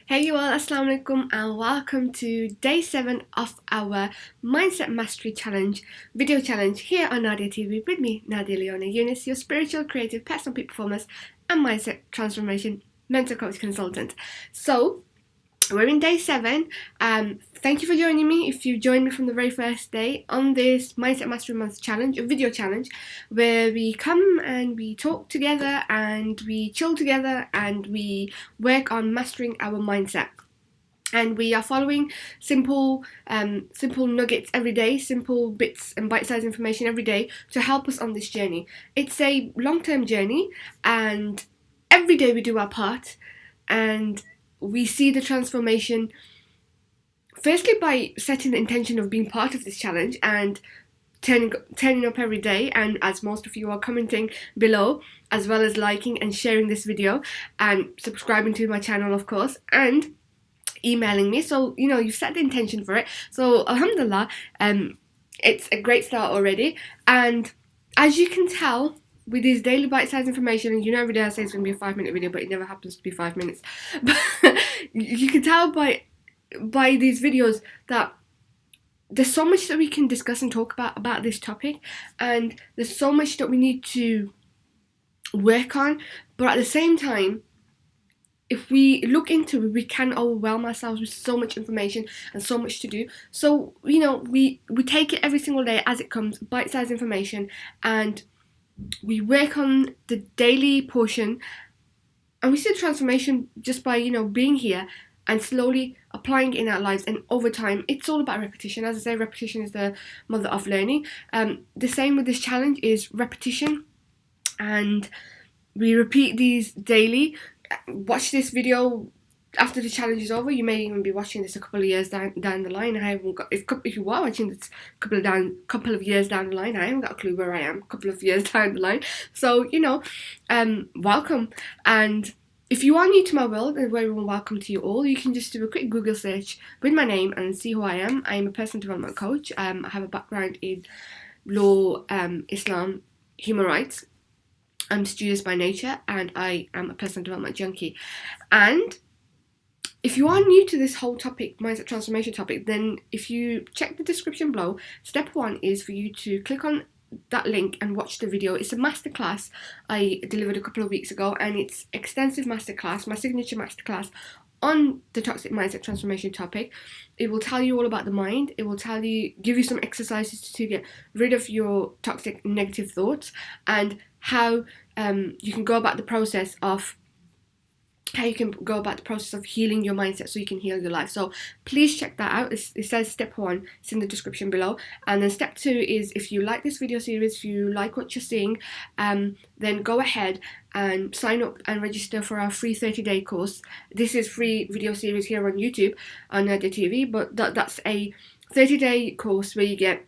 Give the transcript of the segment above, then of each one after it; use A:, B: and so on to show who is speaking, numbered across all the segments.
A: Hey you all, Assalamu alaikum and welcome to day 7 of our Mindset Mastery Challenge video challenge here on Nadia TV with me, Nadia Leona Yunis, your spiritual, creative, personal peak performance and mindset transformation mental coach consultant. So, we're in day 7. Thank you for joining me. If you joined me from the very first day on this Mindset Mastery Month challenge, a video challenge, where we come and we talk together and we chill together and we work on mastering our mindset. And we are following simple nuggets every day, simple bits and bite-sized information every day to help us on this journey. It's a long-term journey, and every day we do our part, and we see the transformation firstly by setting the intention of being part of this challenge and turning up every day, and as most of you are commenting below, as well as liking and sharing this video and subscribing to my channel, of course, and emailing me. So you've set the intention for it, so alhamdulillah, it's a great start already. And as you can tell with these daily bite-sized information, and every day I say it's going to be a 5-minute video, but it never happens to be 5 minutes. But you can tell by these videos that there's so much that we can discuss and talk about this topic, and there's so much that we need to work on. But at the same time, if we look into it, we can overwhelm ourselves with so much information and so much to do. So we take it every single day as it comes, bite-sized information, and we work on the daily portion, and we see the transformation just by being here and slowly applying it in our lives. And over time, it's all about repetition. As I say, repetition is the mother of learning. The same with this challenge is repetition, and we repeat these daily. Watch this video after the challenge is over. You may even be watching this a couple of years down the line. I haven't got, if you are watching this couple of years down the line, I haven't got a clue where I am a couple of years down the line. So welcome. And if you are new to my world, a very warm welcome to you all. You can just do a quick Google search with my name and see who I am. I am a personal development coach. I have a background in law, Islam, human rights. I'm studious by nature, and I am a personal development junkie. And if you are new to this whole topic, mindset transformation topic, then if you check the description below, step 1 is for you to click on that link and watch the video. It's a masterclass I delivered a couple of weeks ago, and it's extensive masterclass, my signature masterclass on the toxic mindset transformation topic. It will tell you all about the mind. It will give you some exercises to get rid of your toxic negative thoughts, and how you can go about the process of healing your mindset so you can heal your life. So please check that out. It says step 1, it's in the description below. And then step 2 is, if you like this video series, if you like what you're seeing, then go ahead and sign up and register for our free 30-day course. This is free video series here on YouTube on Nadia TV, but that's a 30-day course where you get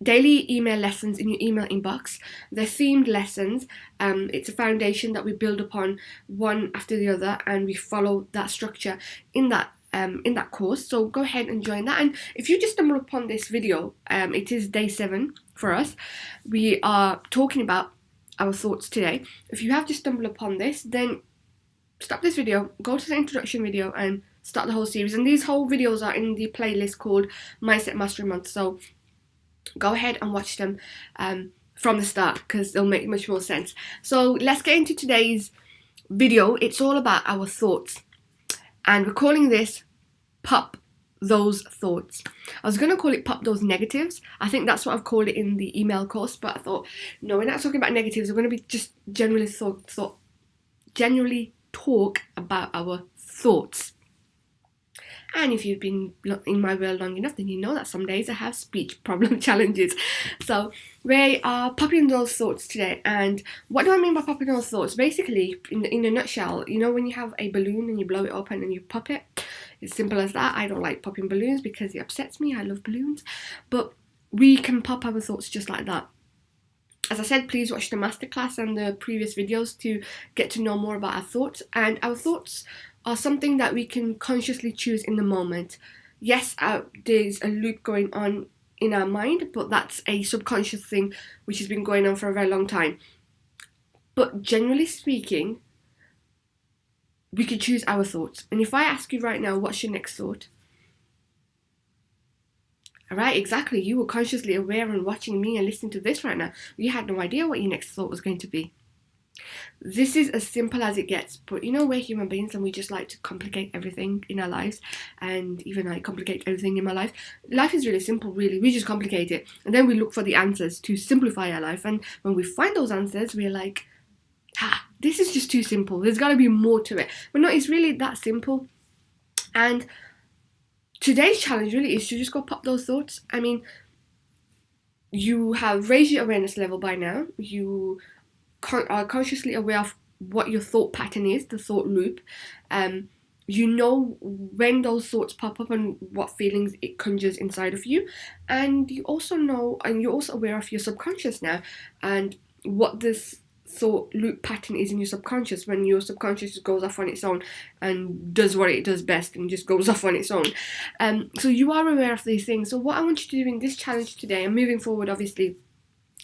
A: daily email lessons in your email inbox. They're themed lessons. It's a foundation that we build upon one after the other, and we follow that structure in that course. So go ahead and join that. And if you just stumble upon this video, it is day 7 for us. We are talking about our thoughts today. If you have just stumbled upon this, then stop this video, go to the introduction video, and start the whole series. And these whole videos are in the playlist called Mindset Mastery Month. So go ahead and watch them from the start, because they'll make much more sense. So let's get into today's video. It's all about our thoughts, and we're calling this Pop Those Thoughts. I was going to call it Pop Those Negatives. I think that's what I've called it in the email course, but I thought, no, we're not talking about negatives. We're going to be just generally talk about our thoughts. And if you've been in my world long enough, then you know that some days I have speech problem challenges. So we are popping those thoughts today. And what do I mean by popping those thoughts? Basically, in a nutshell, when you have a balloon and you blow it open and you pop it, it's simple as that. I don't like popping balloons because it upsets me. I love balloons. But we can pop our thoughts just like that. As I said, please watch the masterclass and the previous videos to get to know more about our thoughts. And our thoughts are something that we can consciously choose in the moment. Yes, there's a loop going on in our mind, but that's a subconscious thing which has been going on for a very long time. But generally speaking, we can choose our thoughts. And if I ask you right now, what's your next thought? All right, exactly. You were consciously aware and watching me and listening to this right now. You had no idea what your next thought was going to be. This is as simple as it gets, but you know, we're human beings and we just like to complicate everything in our lives, and even I complicate everything in my life. Life is really simple, really. We just complicate it, and then we look for the answers to simplify our life, and when we find those answers, we're like, this is just too simple. There's got to be more to it. But no, it's really that simple. And today's challenge really is to just go pop those thoughts. I mean, you have raised your awareness level by now. You are consciously aware of what your thought pattern is, the thought loop. You know when those thoughts pop up and what feelings it conjures inside of you. And you also know, and you're also aware of your subconscious now, and what this thought loop pattern is in your subconscious, when your subconscious goes off on its own and does what it does best and just goes off on its own. So you are aware of these things. So what I want you to do in this challenge today, and moving forward obviously,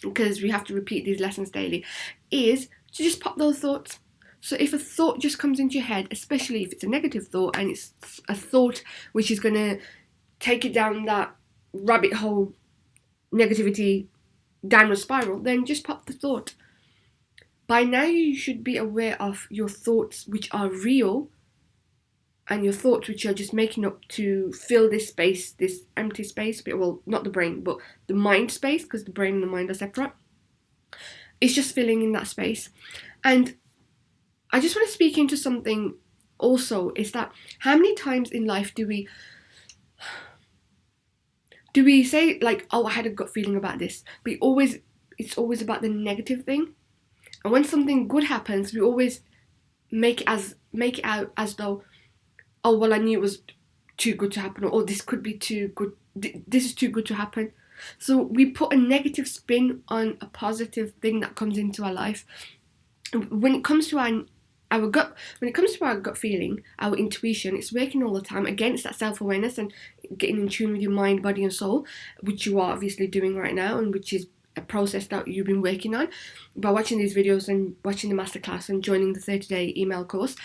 A: because we have to repeat these lessons daily, is to just pop those thoughts. So if a thought just comes into your head, especially if it's a negative thought and it's a thought which is going to take it down that rabbit hole negativity downward spiral, then just pop the thought. By now you should be aware of your thoughts which are real and your thoughts which you're just making up to fill this space, this empty space. Well, not the brain, but the mind space, because the brain and the mind are separate. It's just filling in that space. And I just want to speak into something also, is that how many times in life do we say like, oh, I had a gut feeling about this, but it's always about the negative thing. And when something good happens, we always make it out as though, oh, well, I knew it was too good to happen, or oh, this could be too good, this is too good to happen. So we put a negative spin on a positive thing that comes into our life. When it comes to our gut feeling, our intuition, it's working all the time against that self-awareness and getting in tune with your mind, body and soul, which you are obviously doing right now, and which is a process that you've been working on by watching these videos and watching the masterclass and joining the 30-day email course.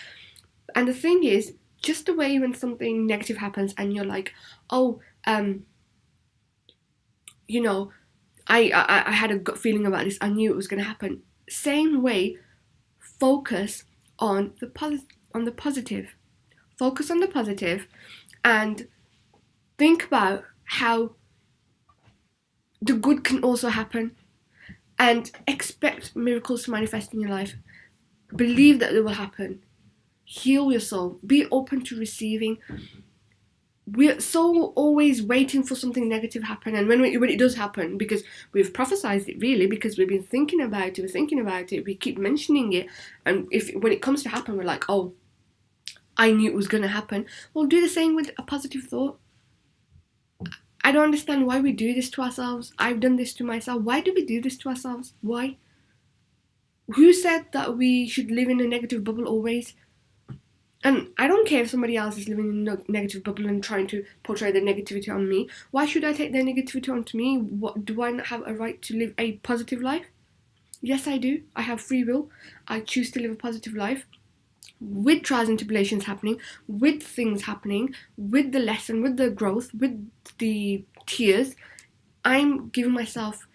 A: And the thing is, just the way when something negative happens and you're like, oh, you know, I had a gut feeling about this, I knew it was going to happen. Same way, focus on the positive. Focus on the positive and think about how the good can also happen, and expect miracles to manifest in your life. Believe that they will happen. Heal your soul. Be open to receiving. We're so always waiting for something negative to happen, and when it does happen, because we've prophesized it really, because we've been thinking about it, we keep mentioning it, and when it comes to happen, we're like, oh, I knew it was going to happen. Well, do the same with a positive thought. I don't understand why we do this to ourselves. I've done this to myself. Why do we do this to ourselves? Why? Who said that we should live in a negative bubble always? And I don't care if somebody else is living in a negative bubble and trying to portray their negativity on me. Why should I take their negativity onto me? What, do I not have a right to live a positive life? Yes, I do. I have free will. I choose to live a positive life. With trials and tribulations happening, with things happening, with the lesson, with the growth, with the tears, I'm giving myself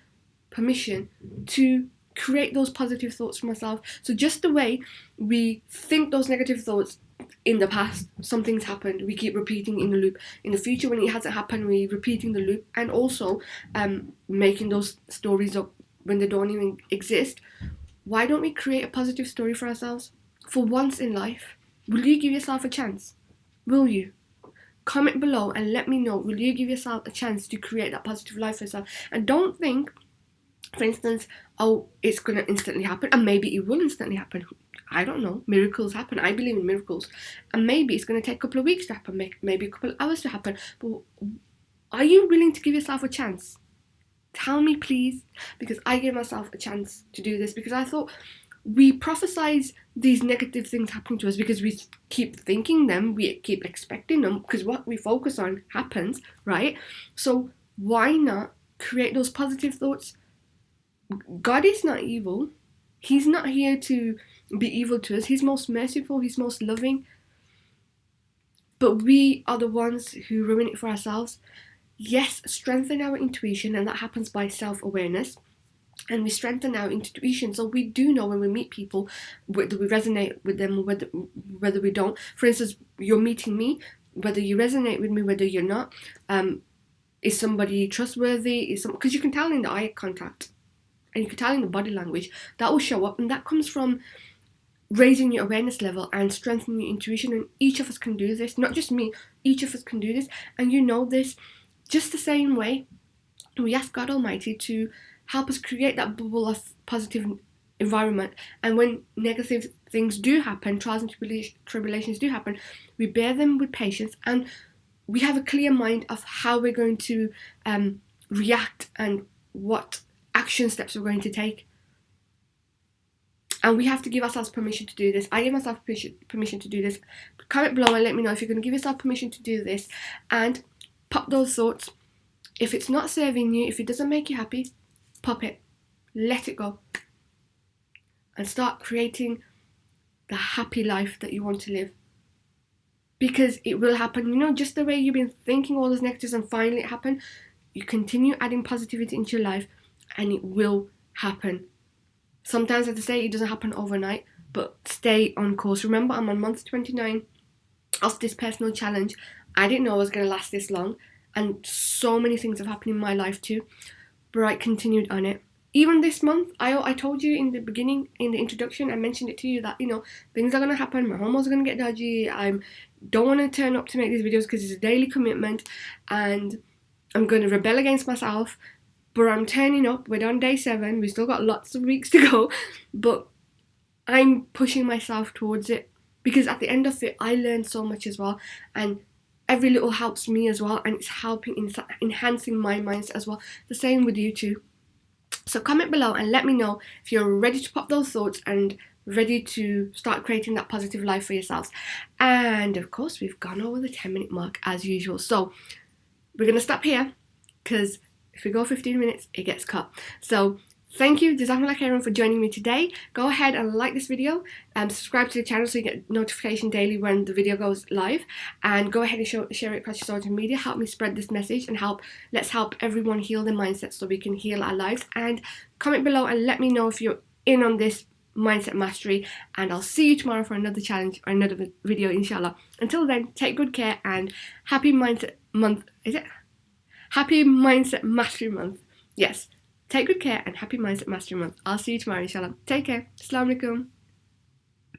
A: permission to create those positive thoughts for myself. So just the way we think those negative thoughts in the past, something's happened, we keep repeating in the loop. In the future, when it hasn't happened, we're repeating the loop, and also making those stories up when they don't even exist. Why don't we create a positive story for ourselves? For once in life, will you give yourself a chance? Will you? Comment below and let me know, will you give yourself a chance to create that positive life for yourself? And don't think, for instance, oh, it's going to instantly happen, and maybe it will instantly happen. I don't know. Miracles happen. I believe in miracles. And maybe it's going to take a couple of weeks to happen, maybe a couple of hours to happen. But are you willing to give yourself a chance? Tell me, please, because I gave myself a chance to do this, because I thought we prophesize these negative things happening to us because we keep thinking them, we keep expecting them, because what we focus on happens, right? So why not create those positive thoughts? God is not evil. He's not here to be evil to us. He's most merciful, he's most loving. But we are the ones who ruin it for ourselves. Yes, strengthen our intuition, and that happens by self-awareness. And we strengthen our intuition, so we do know when we meet people whether we resonate with them or whether we don't. For instance, you're meeting me, whether you resonate with me, whether you're not. Is somebody trustworthy? Because you can tell in the eye contact, and you can tell in the body language. That will show up, and that comes from raising your awareness level and strengthening your intuition. And each of us can do this, not just me. Each of us can do this, and you know this. Just the same way, we ask God Almighty to help us create that bubble of positive environment. And when negative things do happen, trials and tribulations do happen, we bear them with patience, and we have a clear mind of how we're going to react and what action steps we're going to take. And we have to give ourselves permission to do this. I give myself permission to do this. Comment below and let me know if you're going to give yourself permission to do this. And pop those thoughts. If it's not serving you, if it doesn't make you happy, pop it. Let it go. And start creating the happy life that you want to live. Because it will happen. You know, just the way you've been thinking all those negatives and finally it happened, you continue adding positivity into your life and it will happen. Sometimes, as I say, it doesn't happen overnight, but stay on course. Remember, I'm on month 29 of this personal challenge. I didn't know it was going to last this long, and so many things have happened in my life too, but I continued on it. Even this month, I told you in the beginning, in the introduction, I mentioned it to you that, you know, things are going to happen, my hormones are going to get dodgy, I don't want to turn up to make these videos because it's a daily commitment, and I'm going to rebel against myself. But I'm turning up. We're on day 7. We've still got lots of weeks to go. But I'm pushing myself towards it. Because at the end of it, I learned so much as well. And every little helps me as well. And it's helping, enhancing my mindset as well. The same with you too. So comment below and let me know if you're ready to pop those thoughts and ready to start creating that positive life for yourselves. And of course, we've gone over the 10-minute mark as usual. So we're going to stop here because if we go 15 minutes, it gets cut. So thank you, Jazakumullah khairan, for joining me today. Go ahead and like this video and subscribe to the channel so you get notification daily when the video goes live. And go ahead and share it across your social media. Help me spread this message and let's help everyone heal their mindset so we can heal our lives. And comment below and let me know if you're in on this mindset mastery. And I'll see you tomorrow for another challenge or another video, inshallah. Until then, take good care and happy mindset month. Is it? Happy Mindset Mastery Month. Yes. Take good care and happy Mindset Mastery Month. I'll see you tomorrow, inshallah. Take care. Assalamu alaikum.